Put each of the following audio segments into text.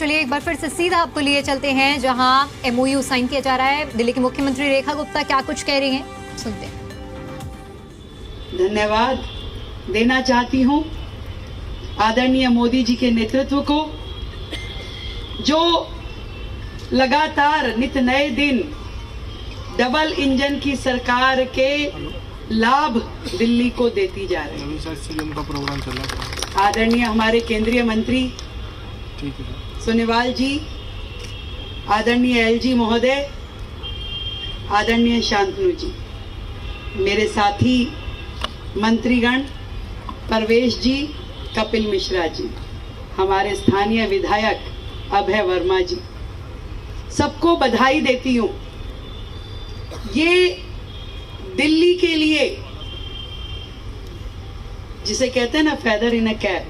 चलिए एक बार फिर से सीधा आपको लिए चलते हैं जहां एमओयू साइन किया जा रहा है। दिल्ली की मुख्यमंत्री रेखा गुप्ता क्या कुछ कह रही हैं, सुनते हैं। धन्यवाद देना चाहती हूं आदरणीय मोदी जी के नेतृत्व को, जो लगातार नित नए दिन डबल इंजन की सरकार के लाभ दिल्ली को देती जा रही है। आदरणीय हमारे केंद्रीय मंत्री सोनेवाल जी, आदरणीय एलजी महोदय, आदरणीय शांतनु जी, मेरे साथी मंत्रीगण परवेश जी, कपिल मिश्रा जी, हमारे स्थानीय विधायक अभय वर्मा जी, सबको बधाई देती हूँ। ये दिल्ली के लिए, जिसे कहते हैं ना फेदर इन अ कैप,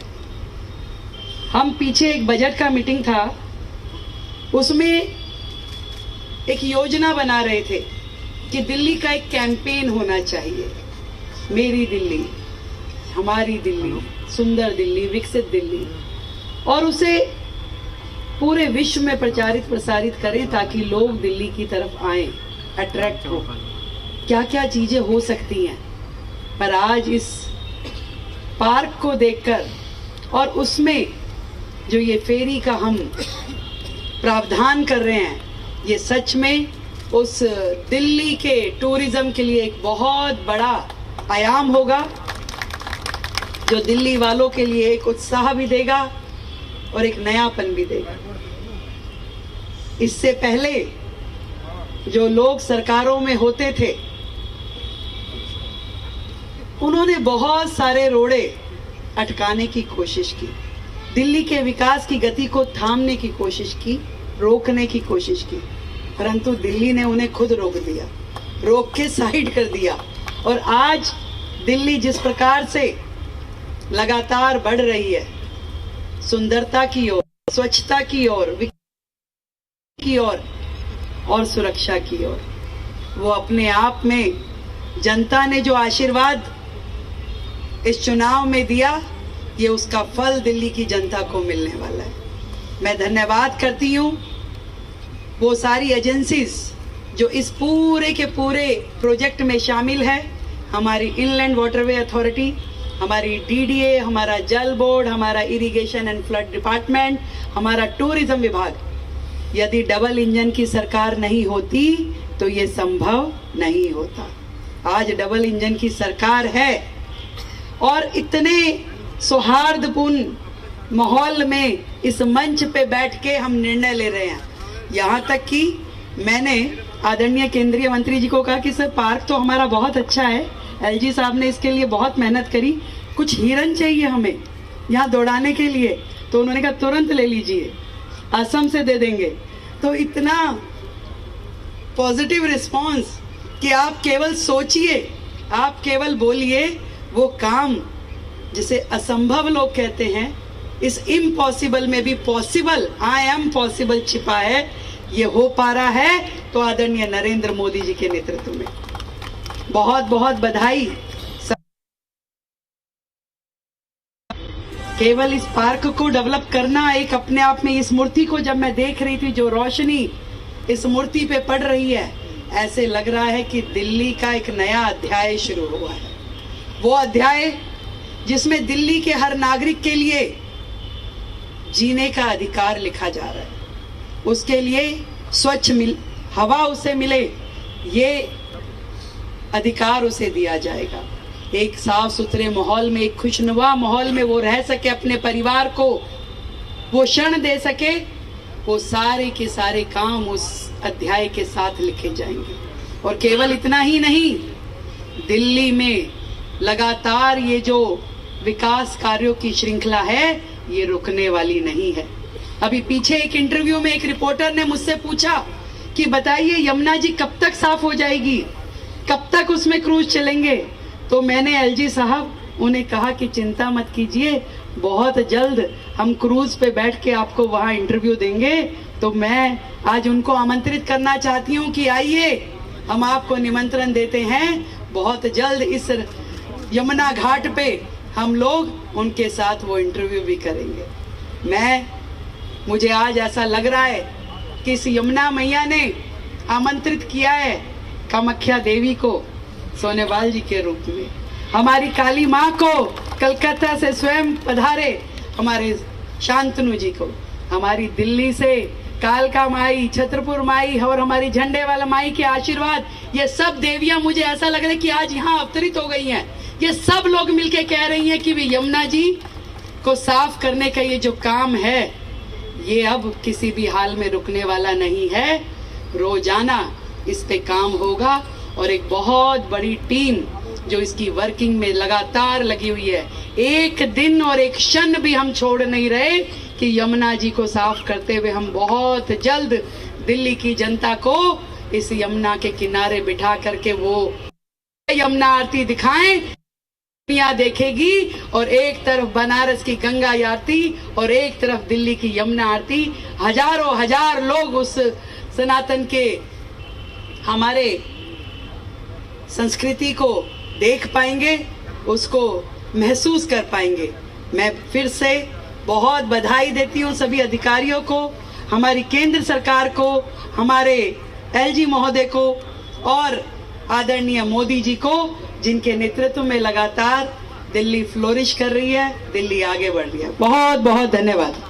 हम पीछे एक बजट का मीटिंग था, उसमें एक योजना बना रहे थे कि दिल्ली का एक कैंपेन होना चाहिए, मेरी दिल्ली, हमारी दिल्ली, सुंदर दिल्ली, विकसित दिल्ली, और उसे पूरे विश्व में प्रचारित प्रसारित करें ताकि लोग दिल्ली की तरफ आए, अट्रैक्ट हो। क्या क्या चीजें हो सकती हैं, पर आज इस पार्क को देखकर और उसमें जो ये फेरी का हम प्रावधान कर रहे हैं, ये सच में उस दिल्ली के टूरिज्म के लिए एक बहुत बड़ा आयाम होगा, जो दिल्ली वालों के लिए एक उत्साह भी देगा और एक नयापन भी देगा। इससे पहले जो लोग सरकारों में होते थे, उन्होंने बहुत सारे रोड़े अटकाने की कोशिश की, दिल्ली के विकास की गति को थामने की कोशिश की, रोकने की कोशिश की, परंतु दिल्ली ने उन्हें खुद रोक दिया, रोक के साइड कर दिया। और आज दिल्ली जिस प्रकार से लगातार बढ़ रही है, सुंदरता की ओर, स्वच्छता की ओर, की ओर और सुरक्षा की ओर, वो अपने आप में जनता ने जो आशीर्वाद इस चुनाव में दिया, ये उसका फल दिल्ली की जनता को मिलने वाला है। मैं धन्यवाद करती हूँ वो सारी एजेंसीज जो इस पूरे के पूरे प्रोजेक्ट में शामिल है, हमारी इनलैंड वाटरवे अथॉरिटी, हमारी डीडीए, हमारा जल बोर्ड, हमारा इरिगेशन एंड फ्लड डिपार्टमेंट, हमारा टूरिज्म विभाग। यदि डबल इंजन की सरकार नहीं होती तो ये संभव नहीं होता। आज डबल इंजन की सरकार है और इतने सौहार्दपूर्ण माहौल में इस मंच पे बैठ के हम निर्णय ले रहे हैं। यहाँ तक कि मैंने आदरणीय केंद्रीय मंत्री जी को कहा कि सर, पार्क तो हमारा बहुत अच्छा है, एलजी साहब ने इसके लिए बहुत मेहनत करी, कुछ हिरन चाहिए हमें यहाँ दौड़ाने के लिए, तो उन्होंने कहा तुरंत ले लीजिए, असम से दे देंगे। तो इतना पॉजिटिव रिस्पांस कि आप केवल सोचिए, आप केवल बोलिए, वो काम जिसे असंभव लोग कहते हैं, इस इम्पॉसिबल में भी पॉसिबल, आई एम पॉसिबल छिपा है, ये हो पा रहा है तो आदरणीय नरेंद्र मोदी जी के नेतृत्व में। बहुत बहुत बधाई। केवल इस पार्क को डेवलप करना एक अपने आप में, इस मूर्ति को जब मैं देख रही थी, जो रोशनी इस मूर्ति पे पड़ रही है, ऐसे लग रहा है कि दिल्ली का एक नया अध्याय शुरू हुआ है। वो अध्याय जिसमें दिल्ली के हर नागरिक के लिए जीने का अधिकार लिखा जा रहा है, उसके लिए स्वच्छ हवा उसे मिले, ये अधिकार उसे दिया जाएगा। एक साफ सुथरे माहौल में, एक खुशनुमा माहौल में वो रह सके, अपने परिवार को वो क्षण दे सके, वो सारे के सारे काम उस अध्याय के साथ लिखे जाएंगे। और केवल इतना ही नहीं, दिल्ली में लगातार ये जो विकास कार्यों की श्रृंखला है, ये रुकने वाली नहीं है। अभी पीछे एक इंटरव्यू में एक रिपोर्टर ने मुझसे पूछा कि बताइए यमुना जी कब तक साफ हो जाएगी, कब तक उसमें क्रूज चलेंगे? तो मैंने एलजी साहब उन्हें कहा कि चिंता मत कीजिए, बहुत जल्द हम क्रूज पे बैठ के आपको वहां इंटरव्यू देंगे। तो मैं आज उनको आमंत्रित करना चाहती हूँ कि आइए, हम आपको निमंत्रण देते हैं, बहुत जल्द इस यमुना घाट पे हम लोग उनके साथ वो इंटरव्यू भी करेंगे। मैं मुझे आज ऐसा लग रहा है कि इस यमुना मैया ने आमंत्रित किया है कामाख्या देवी को सोनेवाल जी के रूप में, हमारी काली माँ को कलकत्ता से स्वयं पधारे हमारे शांतनु जी को, हमारी दिल्ली से कालका माई, छतरपुर माई और हमारी झंडे वाला माई के आशीर्वाद, ये सब देवियां मुझे ऐसा लग रहा है कि आज यहाँ अवतरित हो गई हैं। ये सब लोग मिलके कह रही हैं कि वे यमुना जी को साफ करने का ये जो काम है ये अब किसी भी हाल में रुकने वाला नहीं है। रोजाना इस पे काम होगा और एक बहुत बड़ी टीम जो इसकी वर्किंग में लगातार लगी हुई है। एक दिन और एक क्षण भी हम छोड़ नहीं रहे कि यमुना जी को साफ करते हुए हम बहुत जल्द दिल्ली की जनता को इस यमुना के किनारे बिठा करके वो यमुना आरती दिखाएं, दुनिया देखेगी। और एक तरफ बनारस की गंगा आरती और एक तरफ दिल्ली की यमुना आरती, हजारों हजार लोग उस सनातन के हमारे संस्कृति को देख पाएंगे, उसको महसूस कर पाएंगे। मैं फिर से बहुत बधाई देती हूँ सभी अधिकारियों को, हमारी केंद्र सरकार को, हमारे एलजी महोदय को और आदरणीय मोदी जी को, जिनके नेतृत्व में लगातार दिल्ली फ्लोरिश कर रही है, दिल्ली आगे बढ़ रही है। बहुत बहुत धन्यवाद।